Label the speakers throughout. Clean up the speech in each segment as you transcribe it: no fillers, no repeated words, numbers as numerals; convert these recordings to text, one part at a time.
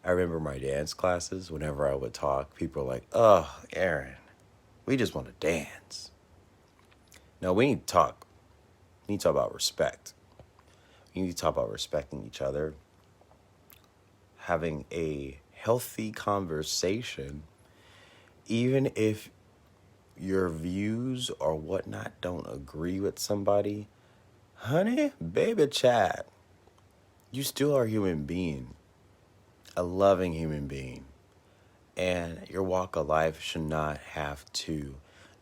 Speaker 1: I remember my dance classes, whenever I would talk, people were like, oh, Aaron, we just want to dance. No, we need to talk. We need to talk about respect. We need to talk about respecting each other, having a healthy conversation, even if your views or whatnot don't agree with somebody. Honey, baby, chat, you still are a human being, a loving human being. And your walk of life should not have to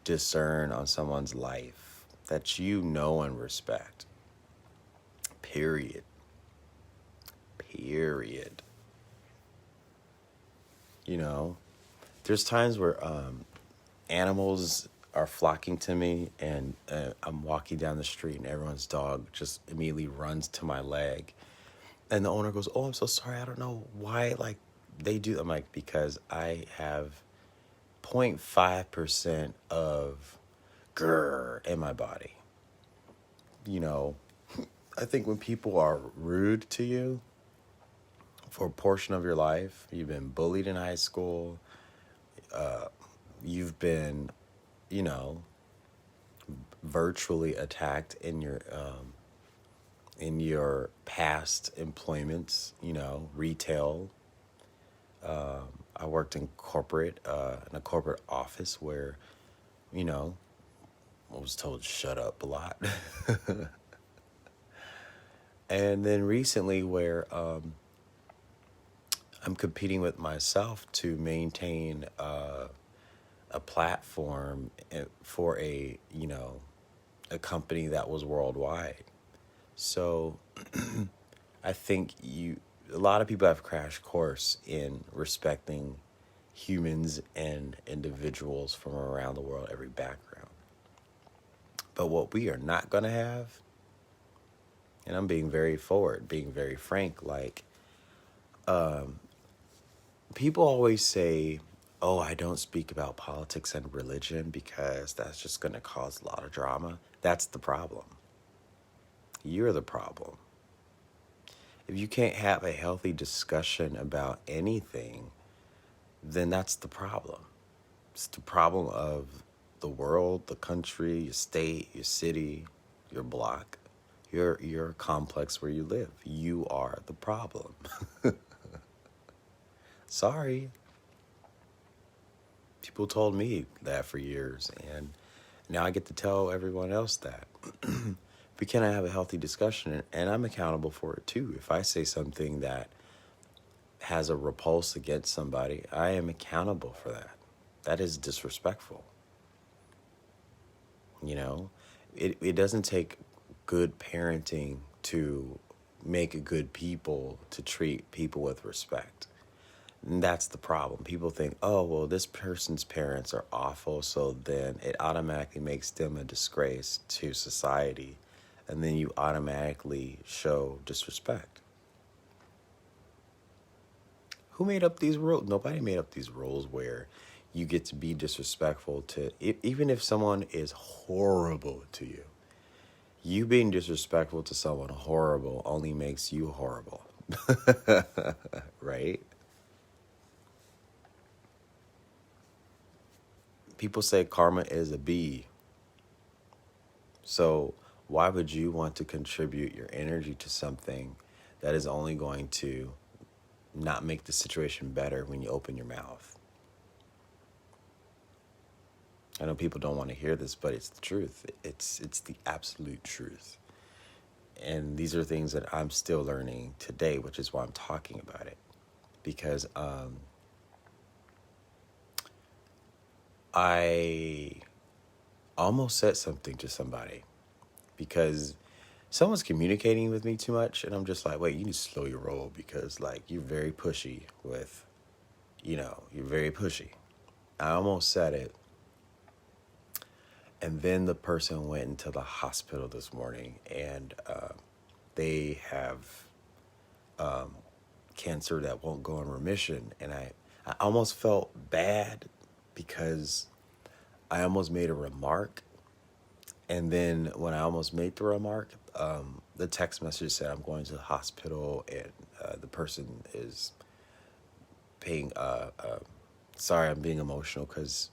Speaker 1: discern on someone's life that you know and respect. Period. Period. You know, there's times where animals are flocking to me, and I'm walking down the street and everyone's dog just immediately runs to my leg. And the owner goes, oh, I'm so sorry. I don't know why, like, they do. I'm like, because I have 0.5% of grrr in my body. You know, I think when people are rude to you for a portion of your life, you've been bullied in high school, you've been, you know, virtually attacked in your past employments, you know, retail. I worked in in a corporate office where, you know, I was told to shut up a lot. And then recently where I'm competing with myself to maintain a platform for you know, a company that was worldwide. So I think a lot of people have crash course in respecting humans and individuals from around the world, every background. But what we are not going to have, and I'm being very forward, being very frank, like, people always say, oh, I don't speak about politics and religion because that's just going to cause a lot of drama. That's the problem. You're the problem. If you can't have a healthy discussion about anything, then that's the problem. It's the problem of the world, the country, your state, your city, your block, your complex where you live. You are the problem. Sorry. People told me that for years, and now I get to tell everyone else that. We cannot have a healthy discussion, and I'm accountable for it too. If I say something that has a repulse against somebody, I am accountable for that. That is disrespectful. You know, it doesn't take good parenting to make good people, to treat people with respect. And that's the problem. People think, oh, well, this person's parents are awful, so then it automatically makes them a disgrace to society. And then you automatically show disrespect. Who made up these rules? Nobody made up these rules where you get to be disrespectful to, even if someone is horrible to you. You being disrespectful to someone horrible only makes you horrible. Right? People say karma is a bee. So why would you want to contribute your energy to something that is only going to not make the situation better when you open your mouth? I know people don't want to hear this, but it's the truth. It's the absolute truth. And these are things that I'm still learning today, which is why I'm talking about it. Because I almost said something to somebody because someone's communicating with me too much, and I'm just like, wait, you need to slow your roll because, like, you're very pushy with, you're very pushy. I almost said it, and then the person went into the hospital this morning, and they have cancer that won't go in remission, and I almost felt bad because I almost made a remark. And then when I almost made the remark, the text message said I'm going to the hospital, and the person is paying, sorry, I'm being emotional because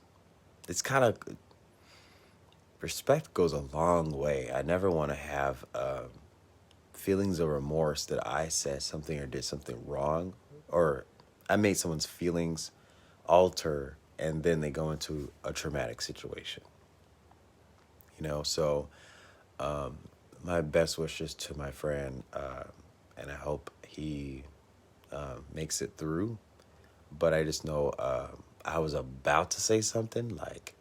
Speaker 1: it's kind of, respect goes a long way. I never want to have feelings of remorse that I said something or did something wrong, or I made someone's feelings alter and then they go into a traumatic situation. So my best wishes to my friend, and I hope he makes it through. But I just know I was about to say something like,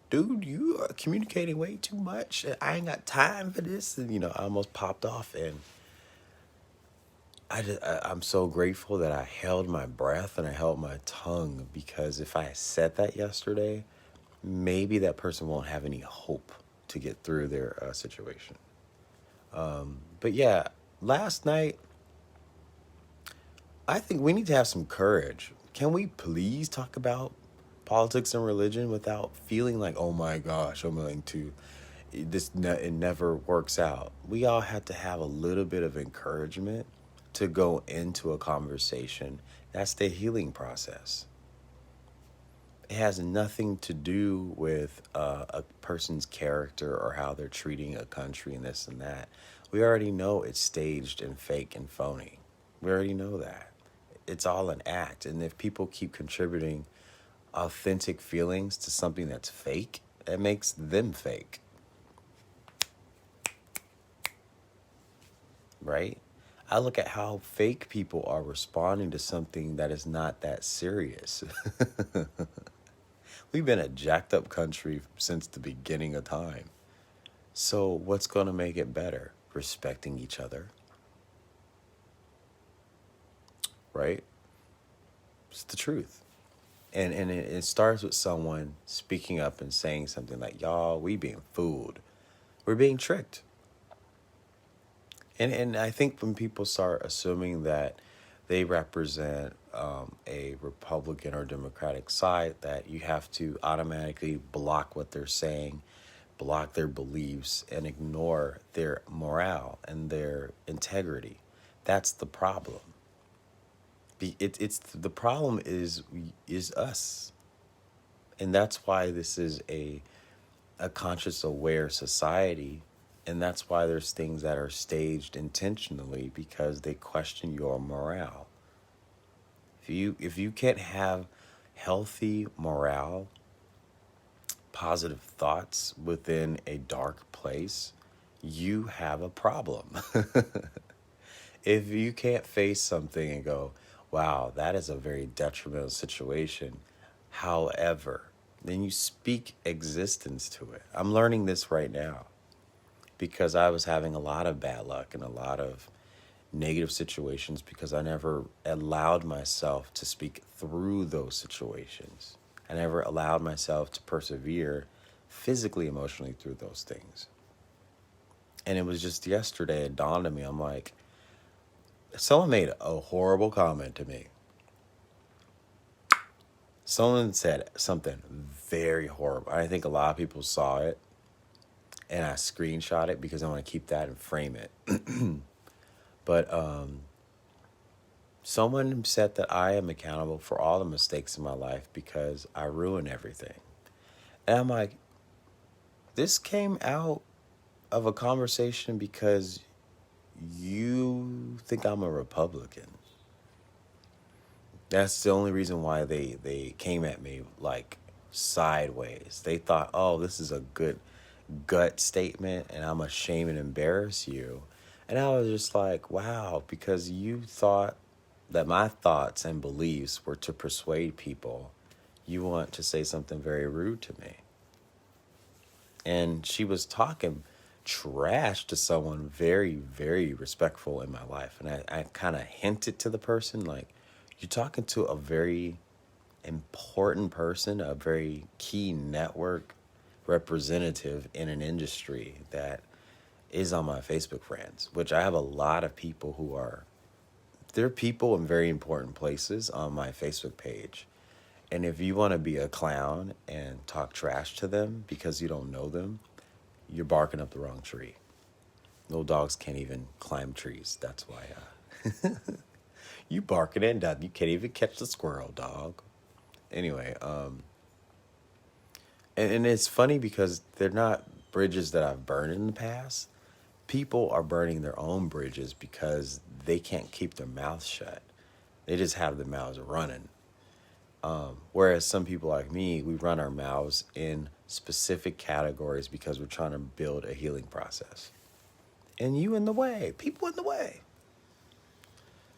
Speaker 1: dude, you are communicating way too much. I ain't got time for this. And, I almost popped off. And I'm so grateful that I held my breath and I held my tongue, because if I had said that yesterday, maybe that person won't have any hope to get through their situation. But yeah, last night, I think we need to have some courage. Can we please talk about politics and religion without feeling like, oh my gosh, I'm going to, it never works out. We all have to have a little bit of encouragement to go into a conversation. That's the healing process. It has nothing to do with a person's character or how they're treating a country and this and that. We already know it's staged and fake and phony. We already know that. It's all an act. And if people keep contributing authentic feelings to something that's fake, it makes them fake. Right? I look at how fake people are responding to something that is not that serious. We've been a jacked up country since the beginning of time. So what's going to make it better? Respecting each other. Right? It's the truth. And it starts with someone speaking up and saying something like, y'all, we being fooled. We're being tricked. And I think when people start assuming that they represent a Republican or Democratic side, that you have to automatically block what they're saying, block their beliefs, and ignore their morale and their integrity. That's the problem. It's the problem is us, and that's why this is a conscious, aware society. And that's why there's things that are staged intentionally, because they question your morale. If you can't have healthy morale, positive thoughts within a dark place, you have a problem. If you can't face something and go, wow, that is a very detrimental situation, however, then you speak existence to it. I'm learning this right now, because I was having a lot of bad luck and a lot of negative situations because I never allowed myself to speak through those situations. I never allowed myself to persevere physically, emotionally through those things. And it was just yesterday, it dawned on me. I'm like, someone made a horrible comment to me. Someone said something very horrible. I think a lot of people saw it, and I screenshot it because I want to keep that and frame it. But someone said that I am accountable for all the mistakes in my life because I ruin everything. And I'm like, this came out of a conversation because you think I'm a Republican. That's the only reason why they came at me like sideways. They thought, oh, this is a good gut statement and I'm ashamed and embarrass you. And I was just like, wow, because you thought that my thoughts and beliefs were to persuade people, you want to say something very rude to me. And she was talking trash to someone very, very respectful in my life. And I kind of hinted to the person, like, you're talking to a very important person, a very key network representative in an industry that is on my Facebook friends, which I have a lot of people who are, they're people in very important places on my Facebook page. And if you want to be a clown and talk trash to them because you don't know them, you're barking up the wrong tree. Little dogs can't even climb trees. That's why You barking and done. You can't even catch the squirrel, dog. Anyway, and it's funny because they're not bridges that I've burned in the past. People are burning their own bridges because they can't keep their mouths shut. They just have their mouths running. Whereas some people like me, we run our mouths in specific categories because we're trying to build a healing process. And you in the way, people in the way.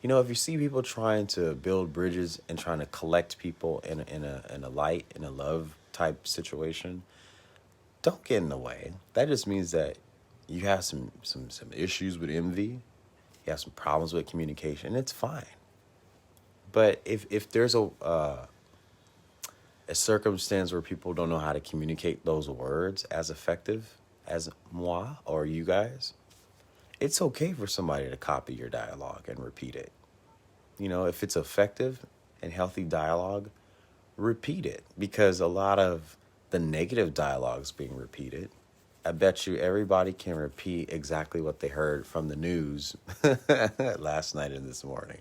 Speaker 1: You know, if you see people trying to build bridges and trying to collect people in a light, in a love type situation, don't get in the way. That just means that you have some issues with envy. You have some problems with communication. It's fine. But if there's a circumstance where people don't know how to communicate those words as effective as moi or you guys, it's okay for somebody to copy your dialogue and repeat it. You know, if it's effective and healthy dialogue, repeat it, because a lot of the negative dialogues being repeated, I bet you everybody can repeat exactly what they heard from the news last night and this morning.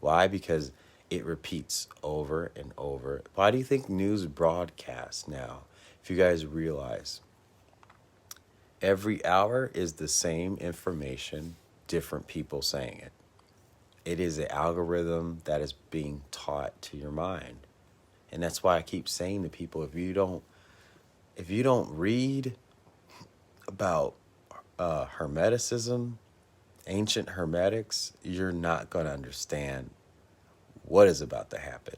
Speaker 1: Why? Because it repeats over and over. Why do you think news broadcasts now, if you guys realize, every hour is the same information, different people saying it? It is an algorithm that is being taught to your mind. And that's why I keep saying to people, if you don't read about Hermeticism, ancient Hermetics, you're not going to understand what is about to happen.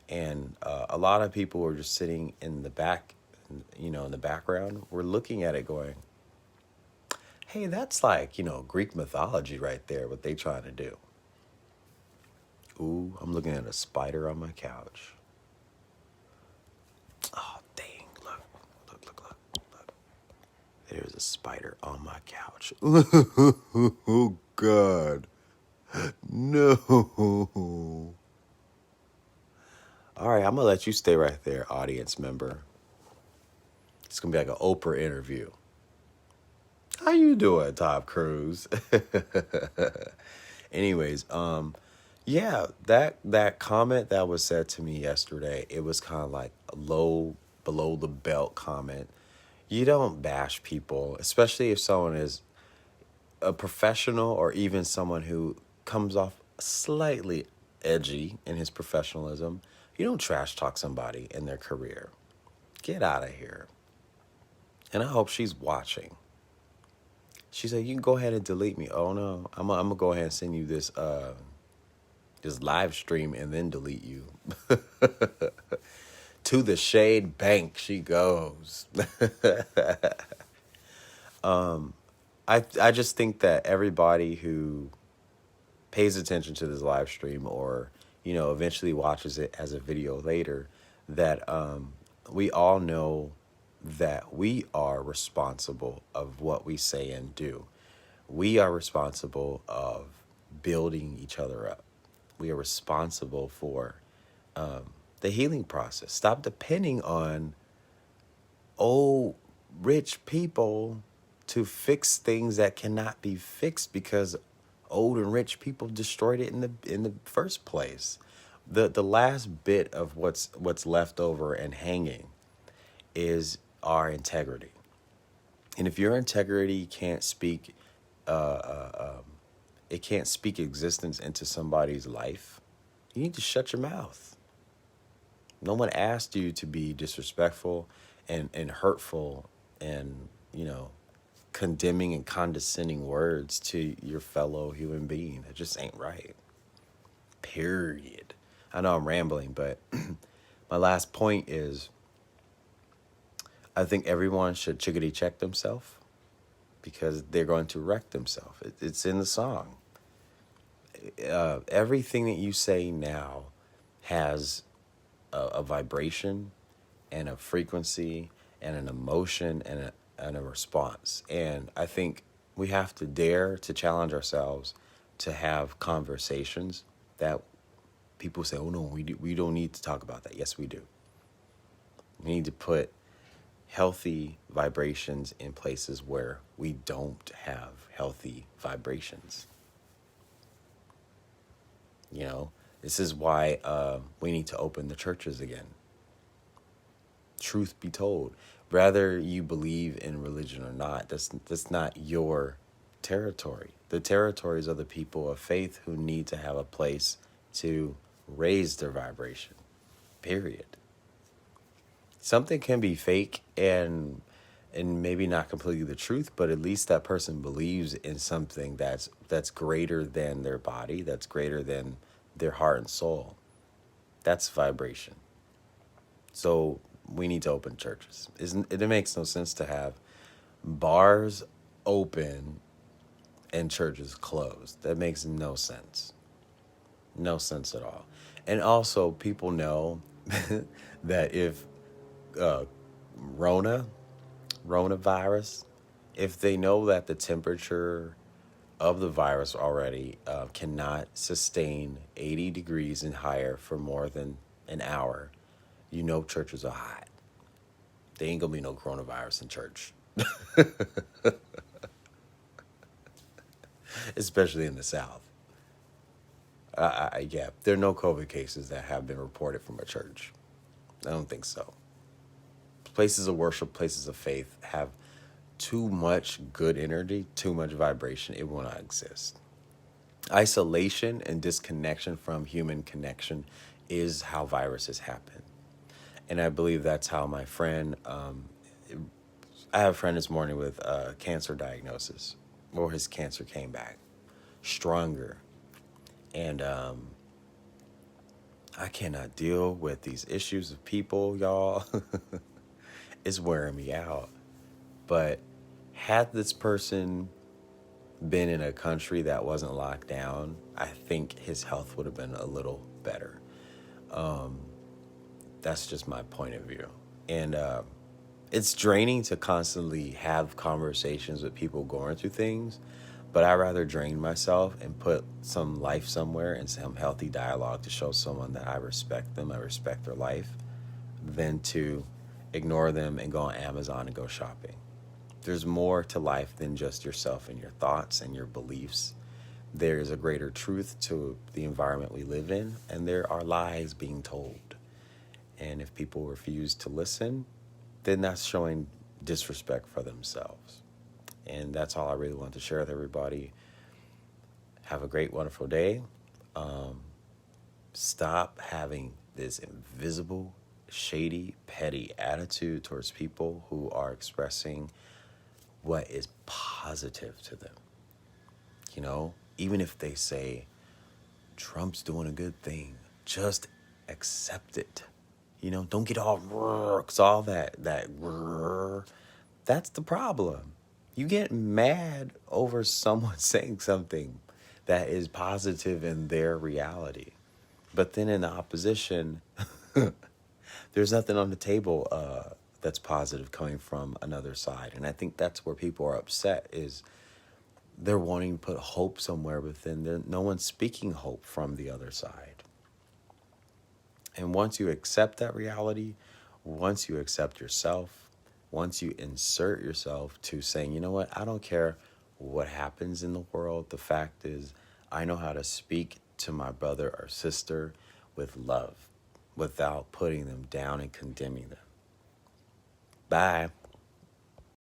Speaker 1: And a lot of people are just sitting in the back, in the background. We're looking at it going, hey, that's like, Greek mythology right there, what they trying to do. Ooh, I'm looking at a spider on my couch. Oh, dang, look. There's a spider on my couch. Oh, God. No. All right, I'm going to let you stay right there, audience member. It's going to be like an Oprah interview. How you doing, Tom Cruise? Anyways, yeah, that comment that was said to me yesterday, it was kind of like a low, below the belt comment. You don't bash people, especially if someone is a professional or even someone who comes off slightly edgy in his professionalism. You don't trash talk somebody in their career. Get out of here. And I hope she's watching. She said, you can go ahead and delete me. Oh, no. I'm going to go ahead and send you this live stream and then delete you. To the shade bank she goes. I just think that everybody who pays attention to this live stream or, eventually watches it as a video later, that we all know that we are responsible of what we say and do. We are responsible of building each other up. We are responsible for the healing process. Stop depending on old rich people to fix things that cannot be fixed because old and rich people destroyed it in the first place. The last bit of what's left over and hanging is our integrity. And if your integrity can't speak it can't speak existence into somebody's life, you need to shut your mouth. No one asked you to be disrespectful and hurtful and, condemning and condescending words to your fellow human being. It just ain't right. Period. I know I'm rambling, but my last point is I think everyone should chickadee check themselves because they're going to wreck themselves. It's in the song. Everything that you say now has a vibration and a frequency and an emotion and a response. And I think we have to dare to challenge ourselves to have conversations that people say, oh, no, we don't need to talk about that. Yes, we do. We need to put healthy vibrations in places where we don't have healthy vibrations. You know, this is why we need to open the churches again. Truth be told, whether you believe in religion or not, that's not your territory. The territories are the people of faith who need to have a place to raise their vibration. Period. Something can be fake and maybe not completely the truth, but at least that person believes in something that's greater than their body, that's greater than their heart and soul. That's vibration. So we need to open churches. It makes no sense to have bars open and churches closed. That makes no sense. No sense at all. And also, people know that if uh, Rona if they know that the temperature of the virus already cannot sustain 80 degrees and higher for more than an hour, you know churches are hot. There ain't gonna be no coronavirus in church, especially in the South. Yeah, there are no COVID cases that have been reported from a church. I don't think so. Places of worship, places of faith have too much good energy, too much vibration. It will not exist. Isolation and disconnection from human connection is how viruses happen. And I believe that's how my friend, I have a friend this morning with a cancer diagnosis, or his cancer came back stronger. And I cannot deal with these issues of people, y'all. It's wearing me out. But had this person been in a country that wasn't locked down, I think his health would have been a little better. That's just my point of view. And it's draining to constantly have conversations with people going through things, but I'd rather drain myself and put some life somewhere and some healthy dialogue to show someone that I respect them, I respect their life, than to ignore them and go on Amazon and go shopping. There's more to life than just yourself and your thoughts and your beliefs. There is a greater truth to the environment we live in, and there are lies being told. And if people refuse to listen, then that's showing disrespect for themselves. And that's all I really want to share with everybody. Have a great, wonderful day. Stop having this invisible, shady, petty attitude towards people who are expressing what is positive to them. You know, even if they say, Trump's doing a good thing, just accept it. You know, don't get all, cause all that's the problem. You get mad over someone saying something that is positive in their reality. But then in the opposition, there's nothing on the table that's positive coming from another side. And I think that's where people are upset, is they're wanting to put hope somewhere within. No one's speaking hope from the other side. And once you accept that reality, once you accept yourself, once you insert yourself to saying, you know what, I don't care what happens in the world. The fact is, I know how to speak to my brother or sister with love without putting them down and condemning them. Bye.